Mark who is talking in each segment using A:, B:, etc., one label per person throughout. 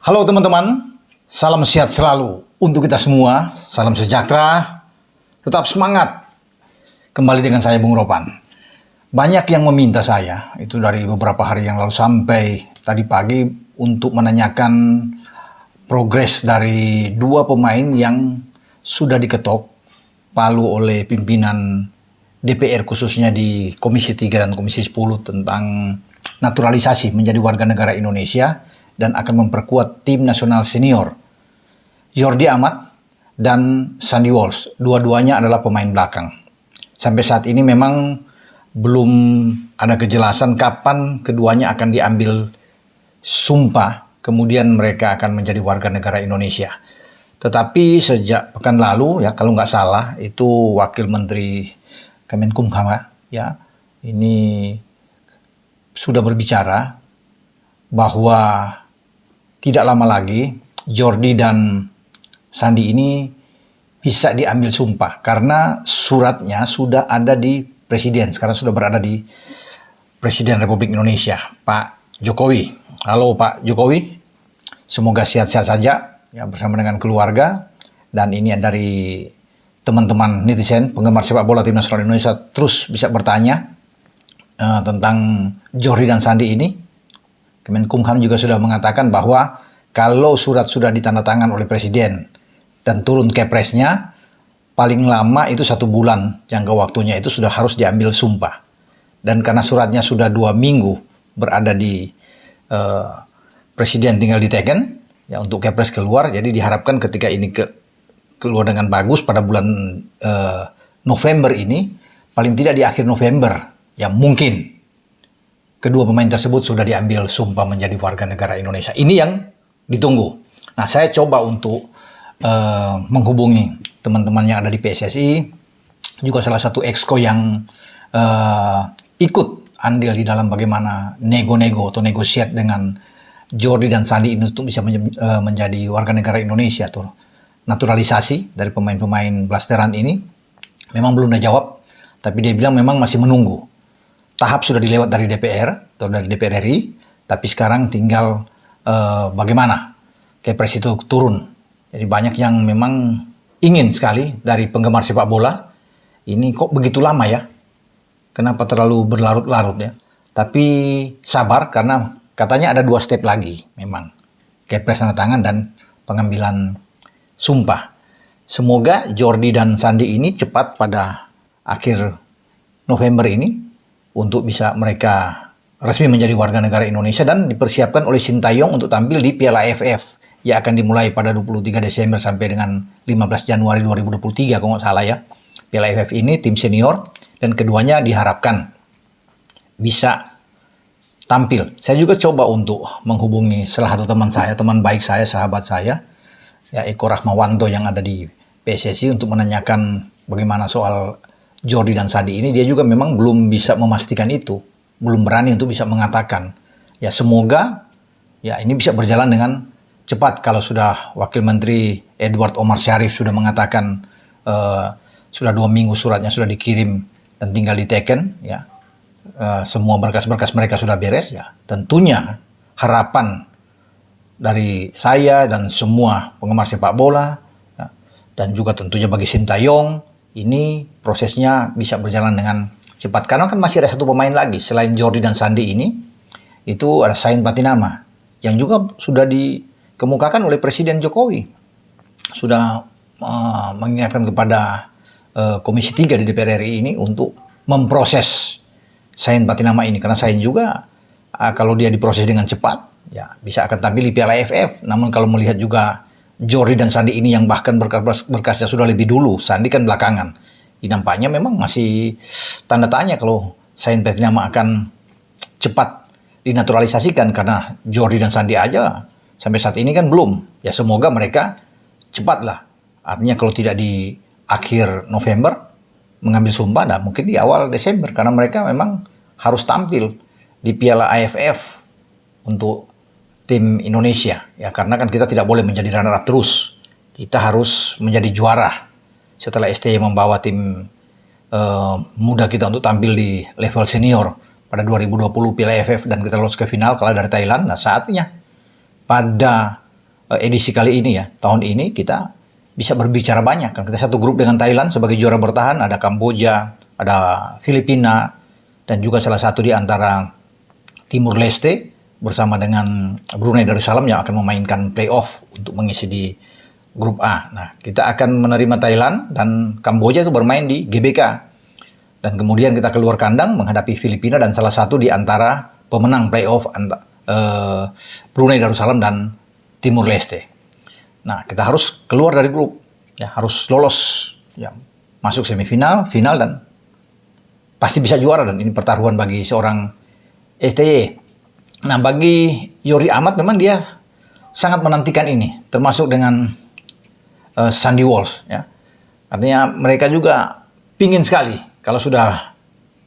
A: Halo teman-teman, salam sehat selalu untuk kita semua, salam sejahtera, tetap semangat. Kembali dengan saya Bung Ropan. Banyak yang meminta saya, itu dari beberapa hari yang lalu sampai tadi pagi, untuk menanyakan progres dari dua pemain yang sudah diketok palu oleh pimpinan DPR khususnya di Komisi 3 dan Komisi 10 tentang naturalisasi menjadi warga negara Indonesia dan akan memperkuat tim nasional senior. Jordi Amat dan Sandy Walsh, dua-duanya adalah pemain belakang. Sampai saat ini memang belum ada kejelasan kapan keduanya akan diambil sumpah, kemudian mereka akan menjadi warga negara Indonesia. Tetapi sejak pekan lalu, ya kalau nggak salah, itu Wakil Menteri Kemenkumham, ya, ini sudah berbicara bahwa tidak lama lagi Jordi dan Sandy ini bisa diambil sumpah karena suratnya sudah ada di Presiden. Sekarang sudah berada di Presiden Republik Indonesia, Pak Jokowi. Halo Pak Jokowi, semoga sehat-sehat saja ya bersama dengan keluarga. Dan ini dari teman-teman netizen penggemar sepak bola tim nasional Indonesia terus bisa bertanya tentang Jordi dan Sandy ini. Kemenkumham juga sudah mengatakan bahwa kalau surat sudah ditandatangan oleh Presiden dan turun kepresnya, paling lama itu 1 bulan jangka waktunya itu sudah harus diambil sumpah. Dan karena suratnya sudah 2 minggu berada di Presiden tinggal diteken ya untuk kepres keluar, jadi diharapkan ketika ini keluar dengan bagus pada bulan November ini, paling tidak di akhir November ya mungkin kedua pemain tersebut sudah diambil sumpah menjadi warga negara Indonesia. Ini yang ditunggu. Nah, saya coba untuk menghubungi teman-teman yang ada di PSSI, juga salah satu exco yang ikut andil di dalam bagaimana nego-nego atau negosiat dengan Jordi dan Sandy ini untuk bisa menjadi warga negara Indonesia atau naturalisasi dari pemain-pemain blasteran ini. Memang belum ada jawab, tapi dia bilang memang masih menunggu. Tahap sudah dilewat dari DPR atau dari DPR RI, tapi sekarang tinggal bagaimana kepres itu turun. Jadi banyak yang memang ingin sekali dari penggemar sepak bola, ini kok begitu lama ya? Kenapa terlalu berlarut-larut ya? Tapi sabar karena katanya ada 2 step lagi memang. Kepres tanda tangan dan pengambilan sumpah. Semoga Jordi dan Sandy ini cepat pada akhir November ini untuk bisa mereka resmi menjadi warga negara Indonesia dan dipersiapkan oleh Sintayong untuk tampil di Piala AFF yang akan dimulai pada 23 Desember sampai dengan 15 Januari 2023 kalau nggak salah ya. Piala AFF ini tim senior dan keduanya diharapkan bisa tampil. Saya juga coba untuk menghubungi salah satu teman saya, teman baik saya, sahabat saya, ya Eko Rahmawanto yang ada di PSSI untuk menanyakan bagaimana soal Jordi dan Sandy ini. Dia juga memang belum bisa memastikan itu, belum berani untuk bisa mengatakan. Ya semoga ya ini bisa berjalan dengan cepat kalau sudah Wakil Menteri Edward Omar Syarif sudah mengatakan sudah 2 minggu suratnya sudah dikirim dan tinggal diteken ya. Semua berkas-berkas mereka sudah beres ya. Tentunya harapan dari saya dan semua penggemar sepak bola ya, dan juga tentunya bagi Sintayong ini prosesnya bisa berjalan dengan cepat. Karena kan masih ada 1 pemain lagi selain Jordi dan Sandy ini, itu ada Sain Patinama yang juga sudah dikemukakan oleh Presiden Jokowi. Sudah mengingatkan kepada Komisi 3 di DPR RI ini untuk memproses Sain Patinama ini. Karena Sain juga kalau dia diproses dengan cepat ya bisa akan tampil di Piala AFF. Namun kalau melihat juga Jordi dan Sandy ini yang bahkan berkasnya sudah lebih dulu, Sandy kan belakangan. Nampaknya memang masih tanda tanya kalau Sain Patinama akan cepat dinaturalisasikan karena Jordi dan Sandy aja sampai saat ini kan belum. Ya semoga mereka cepatlah. Artinya kalau tidak di akhir November mengambil sumpah, nah mungkin di awal Desember karena mereka memang harus tampil di Piala AFF untuk tim Indonesia ya, karena kan kita tidak boleh menjadi runner up terus, kita harus menjadi juara setelah STY membawa tim muda kita untuk tampil di level senior pada 2020 Piala AFF dan kita lolos ke final kalah dari Thailand. Nah saatnya pada edisi kali ini ya, tahun ini kita bisa berbicara banyak. Kan kita satu grup dengan Thailand sebagai juara bertahan, ada Kamboja, ada Filipina, dan juga salah satu di antara Timur Leste bersama dengan Brunei Darussalam yang akan memainkan playoff untuk mengisi di grup A. Nah, kita akan menerima Thailand dan Kamboja itu bermain di GBK. Dan kemudian kita keluar kandang menghadapi Filipina dan salah satu di antara pemenang playoff Brunei Darussalam dan Timur Leste. Nah, kita harus keluar dari grup, ya harus lolos, ya masuk semifinal, final dan pasti bisa juara, dan ini pertaruhan bagi seorang STY. Nah, bagi Jordi Amat memang dia sangat menantikan ini, termasuk dengan Sandy Walsh. Ya. Artinya mereka juga pingin sekali kalau sudah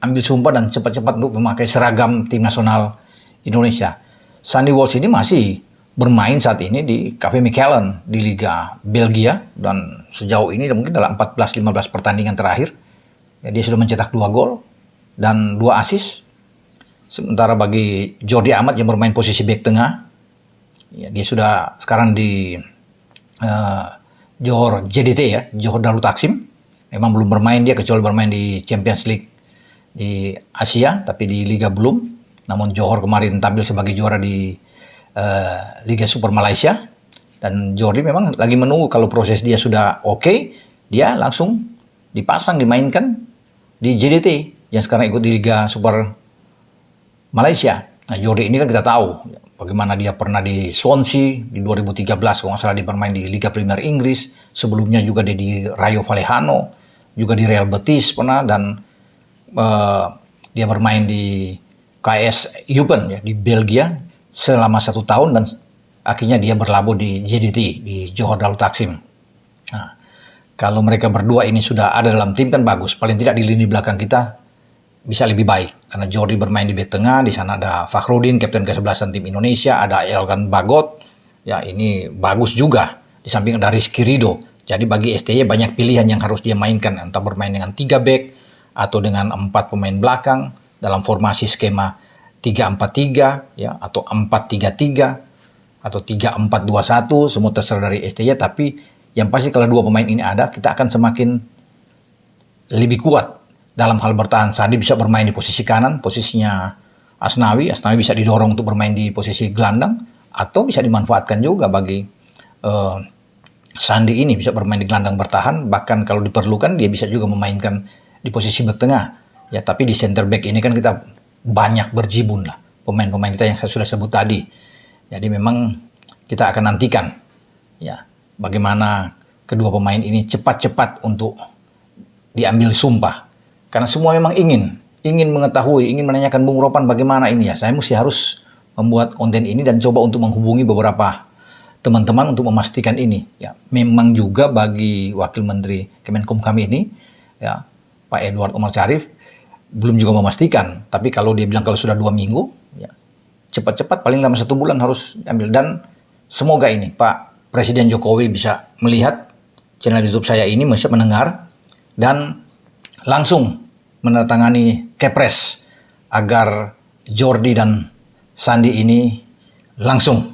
A: ambil sumpah dan cepat-cepat untuk memakai seragam tim nasional Indonesia. Sandy Walsh ini masih bermain saat ini di KV Mechelen di Liga Belgia, dan sejauh ini mungkin dalam 14-15 pertandingan terakhir ya, dia sudah mencetak 2 gol dan 2 assist. Sementara bagi Jordi Amat yang bermain posisi bek tengah, ya, dia sudah sekarang di Johor JDT ya, Johor Darul Taksim. Memang belum bermain dia, kecuali bermain di Champions League di Asia, tapi di Liga belum. Namun Johor kemarin tampil sebagai juara di Liga Super Malaysia. Dan Jordi memang lagi menunggu kalau proses dia sudah oke, dia langsung dipasang, dimainkan di JDT yang sekarang ikut di Liga Super Malaysia. Nah, Jordi ini kan kita tahu bagaimana dia pernah di Swansea di 2013, kalau nggak salah dia bermain di Liga Premier Inggris. Sebelumnya juga dia di Rayo Vallecano, juga di Real Betis pernah, dan dia bermain di KS Eupen ya, di Belgia selama 1 tahun, dan akhirnya dia berlabuh di JDT di Johor Darul Taksim. Nah, kalau mereka berdua ini sudah ada dalam tim kan bagus, paling tidak di lini belakang kita bisa lebih baik, karena Jordi bermain di bek tengah, di sana ada Fakhrudin, kapten ke-11 tim Indonesia, ada Elkan Bagot, ya ini bagus juga, di samping ada Rizky Ridho. Jadi bagi STY banyak pilihan yang harus dia mainkan, entah bermain dengan 3 bek atau dengan 4 pemain belakang dalam formasi skema 3-4-3 ya, atau 4-3-3 atau 3-4-2-1, semua terserah dari STY. Tapi yang pasti kalau 2 pemain ini ada, kita akan semakin lebih kuat dalam hal bertahan. Sandi bisa bermain di posisi kanan, posisinya Asnawi bisa didorong untuk bermain di posisi gelandang, atau bisa dimanfaatkan juga bagi Sandi ini bisa bermain di gelandang bertahan, bahkan kalau diperlukan dia bisa juga memainkan di posisi bek tengah. Ya, tapi di center back ini kan kita banyak berjibun lah pemain-pemain kita yang saya sudah sebut tadi. Jadi memang kita akan nantikan ya bagaimana kedua pemain ini cepat-cepat untuk diambil sumpah. Karena semua memang ingin mengetahui, ingin menanyakan Bung Ropan bagaimana ini ya. Saya mesti harus membuat konten ini dan coba untuk menghubungi beberapa teman-teman untuk memastikan ini. Ya, memang juga bagi Wakil Menteri Kemenkumham ini, ya Pak Edward Omar Syarif belum juga memastikan. Tapi kalau dia bilang kalau sudah 2 minggu, ya cepat-cepat paling lama 1 bulan harus diambil. Dan semoga ini Pak Presiden Jokowi bisa melihat channel YouTube saya ini, bisa mendengar dan langsung menandatangani Kepres agar Jordi dan Sandi ini langsung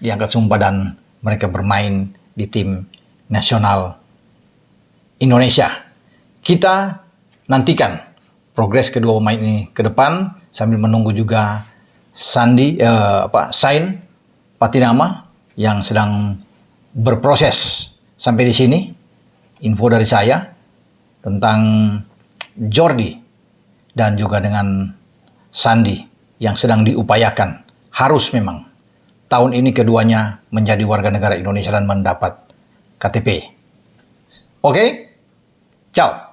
A: diangkat sumpah dan mereka bermain di tim nasional Indonesia. Kita nantikan progres kedua pemain ini ke depan sambil menunggu juga Sain Patinama yang sedang berproses. Sampai di sini info dari saya tentang Jordi dan juga dengan Sandi yang sedang diupayakan. Harus memang tahun ini keduanya menjadi warga negara Indonesia dan mendapat KTP. Oke? Ciao.